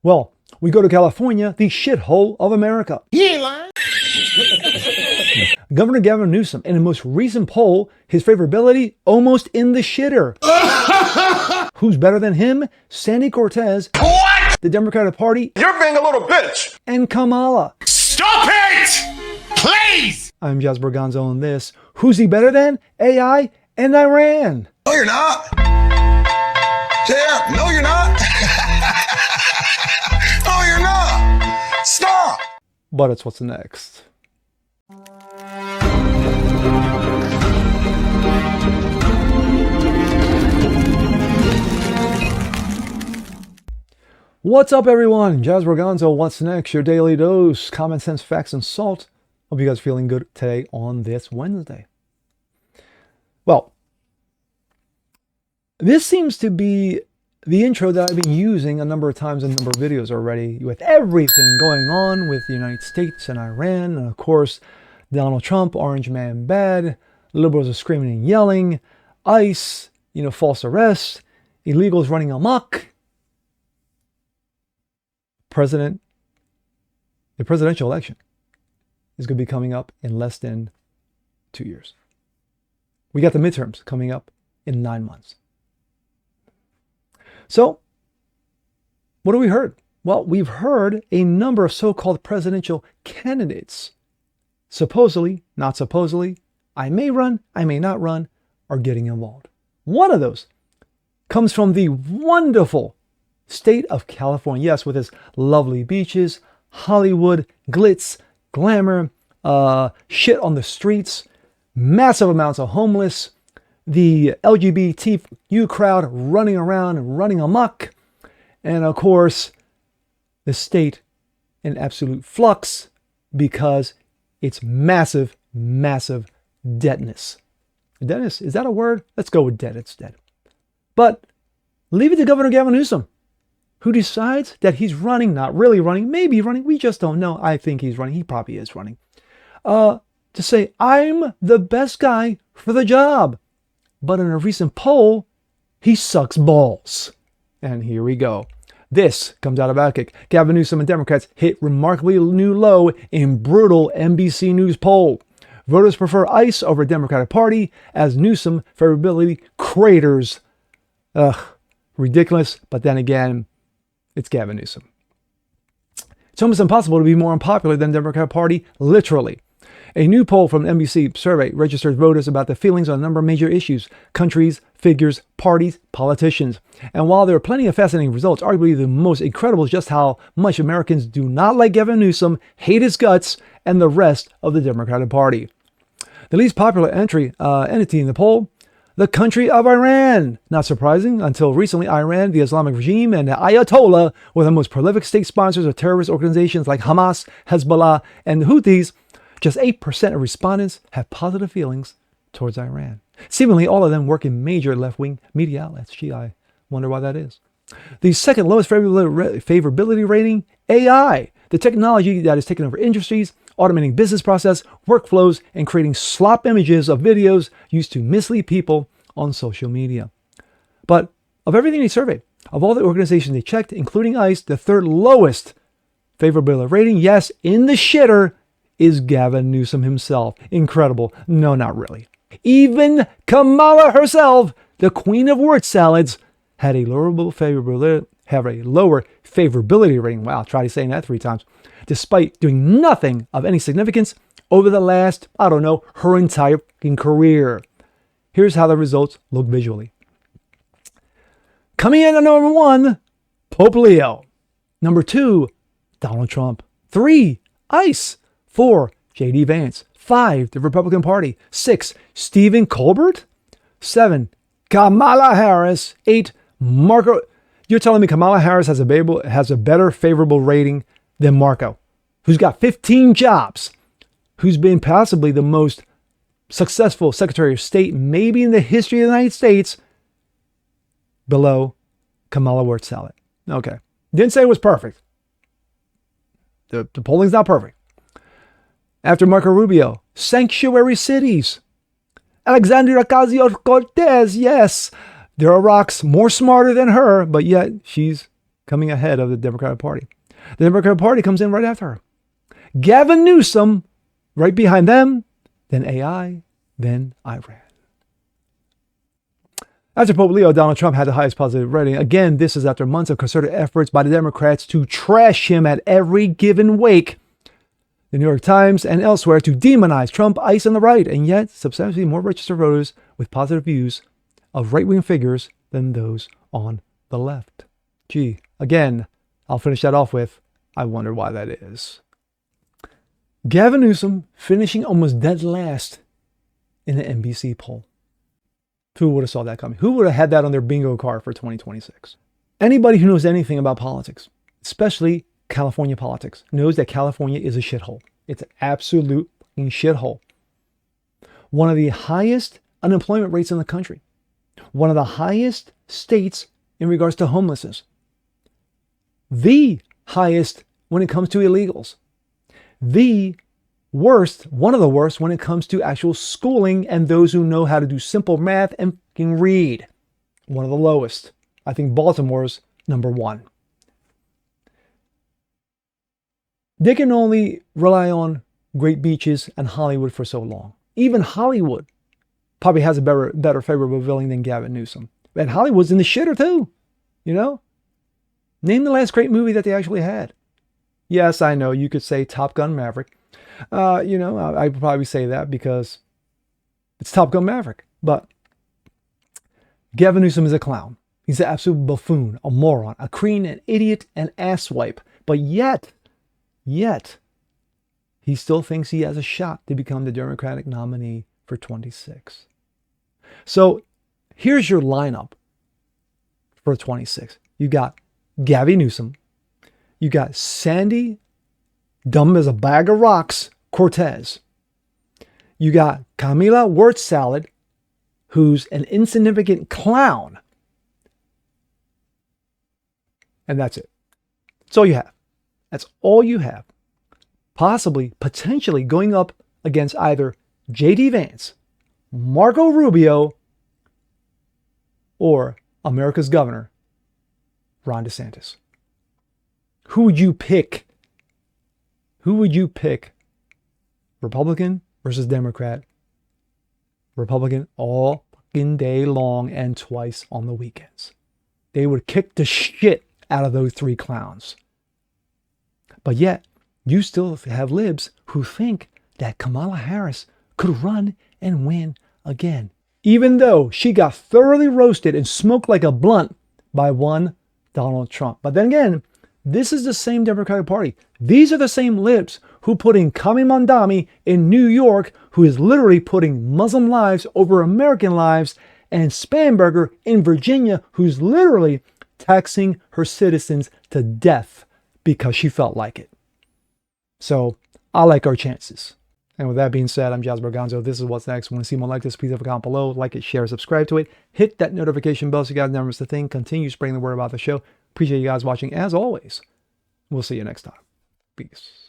Well, we go to California, the shithole of America. He ain't lying. Governor Gavin Newsom, in a most recent poll, his favorability almost in the shitter. Who's better than him? Sandy Cortez, What? the Democratic Party, You're being a little bitch. and Kamala. Stop it! Please! I'm Jazz Berganzo on this. Who's he better than? AI and Iran. No, you're not. Yeah, no, you're not. No, you're not. Stop. But it's what's next. What's up, everyone? Jazz Berganzo, what's next? Your daily dose, common sense, facts, and salt. Hope you guys are feeling good today on this Wednesday. Well, this seems to be the intro that I've been using a number of times in a number of videos already, with everything going on with the United States and Iran, and of course, Donald Trump, Orange Man bad, liberals are screaming and yelling, ICE, false arrests, illegals running amok. The presidential election is going to be coming up in less than 2 years. We got the midterms coming up in 9 months. So, what have we heard? Well, we've heard a number of so-called presidential candidates, supposedly, not supposedly, I may run, I may not run, are getting involved. One of those comes from the wonderful state of California. Yes, with its lovely beaches, Hollywood, glitz, glamour, shit on the streets, massive amounts of homeless, the LGBTQ crowd running around and running amok, and of course, the state in absolute flux because it's massive, massive debtness. Debtness, is that a word? Let's go with debt instead. But leave it to Governor Gavin Newsom, who decides that he's running, not really running, maybe running, we just don't know. I think he's running, he probably is running, to say, I'm the best guy for the job. But in a recent poll, he sucks balls. And here we go. This comes out of Outkick. Gavin Newsom and Democrats hit remarkably new low in brutal NBC News poll. Voters prefer ICE over Democratic Party as Newsom favorability craters. Ridiculous, but then again, it's Gavin Newsom. It's almost impossible to be more unpopular than the Democratic Party, literally. A new poll from the NBC survey registered voters about their feelings on a number of major issues: countries, figures, parties, politicians. And while there are plenty of fascinating results, arguably the most incredible is just how much Americans do not like Gavin Newsom, hate his guts, and the rest of the Democratic Party. The least popular entity in the poll, the country of Iran. Not surprising, until recently Iran, the Islamic regime, and the Ayatollah were the most prolific state sponsors of terrorist organizations like Hamas, Hezbollah, and the Houthis. Just 8% of respondents have positive feelings towards Iran. Seemingly all of them work in major left-wing media outlets. Gee, I wonder why that is. The second lowest favorability rating, AI, the technology that is taking over industries, automating business process, workflows, and creating slop images of videos used to mislead people on social media. But of everything they surveyed, of all the organizations they checked, including ICE, the third lowest favorability rating, yes, in the shitter, is Gavin Newsom himself. Incredible. No, not really. Even Kamala herself, the queen of word salads, had a lower favorability rating. Wow, try saying that 3 times. Despite doing nothing of any significance over the last, her entire career. Here's how the results look visually. Coming in at number 1, Pope Leo. Number 2, Donald Trump. 3, ICE. 4, J.D. Vance. 5, the Republican Party. 6, Stephen Colbert. 7, Kamala Harris. 8, Marco. You're telling me Kamala Harris has a better favorable rating than Marco, who's got 15 jobs, who's been possibly the most successful Secretary of State maybe in the history of the United States, below Kamala word salad. Okay. Didn't say it was perfect. The polling's not perfect. After Marco Rubio, sanctuary cities. Alexandria Ocasio-Cortez, yes. There are rocks more smarter than her, but yet she's coming ahead of the Democratic Party. The Democratic Party comes in right after her. Gavin Newsom right behind them, then AI, then Iran. After Pope Leo, Donald Trump had the highest positive rating. Again, this is after months of concerted efforts by the Democrats to trash him at every given wake. The New York Times and elsewhere to demonize Trump, ICE, and the right, and yet substantially more registered voters with positive views of right-wing figures than those on the left. Gee, again, I'll finish that off with, I wonder why that is. Gavin Newsom finishing almost dead last in the NBC poll. Who would have saw that coming? Who would have had that on their bingo card for 2026? Anybody who knows anything about politics, especially California politics, knows that California is a shithole. It's an absolute fucking shithole. One of the highest unemployment rates in the country. One of the highest states in regards to homelessness. The highest when it comes to illegals. The worst, one of the worst when it comes to actual schooling and those who know how to do simple math and fucking read. One of the lowest. I think Baltimore's number one. They can only rely on great beaches and Hollywood for so long. Even Hollywood probably has a better favorable billing than Gavin Newsom. And Hollywood's in the shitter too, you know? Name the last great movie that they actually had. Yes, I know, you could say Top Gun Maverick. I'd probably say that because it's Top Gun Maverick. But Gavin Newsom is a clown. He's an absolute buffoon, a moron, a cretin, an idiot, an asswipe. But yet, he still thinks he has a shot to become the Democratic nominee for 26. So here's your lineup for 26. You got Gavin Newsom. You got Sandy, dumb as a bag of rocks, Cortez. You got Kamila Word Salad, who's an insignificant clown. And that's it. That's all you have. That's all you have. Possibly, potentially going up against either J.D. Vance, Marco Rubio, or America's governor, Ron DeSantis. Who would you pick? Who would you pick? Republican versus Democrat. Republican all fucking day long and twice on the weekends. They would kick the shit out of those three clowns. But yet, you still have libs who think that Kamala Harris could run and win again. Even though she got thoroughly roasted and smoked like a blunt by one Donald Trump. But then again, this is the same Democratic Party. These are the same libs who put in Kami Mandami in New York, who is literally putting Muslim lives over American lives, and Spanberger in Virginia, who's literally taxing her citizens to death because she felt like it. So I like our chances. And with that being said, I'm Jazz Berganzo. This is What's Next. Want to see more like this? Please leave a comment below. Like it, share, subscribe to it. Hit that notification bell so you guys never miss a thing. Continue spreading the word about the show. Appreciate you guys watching as always. We'll see you next time. Peace.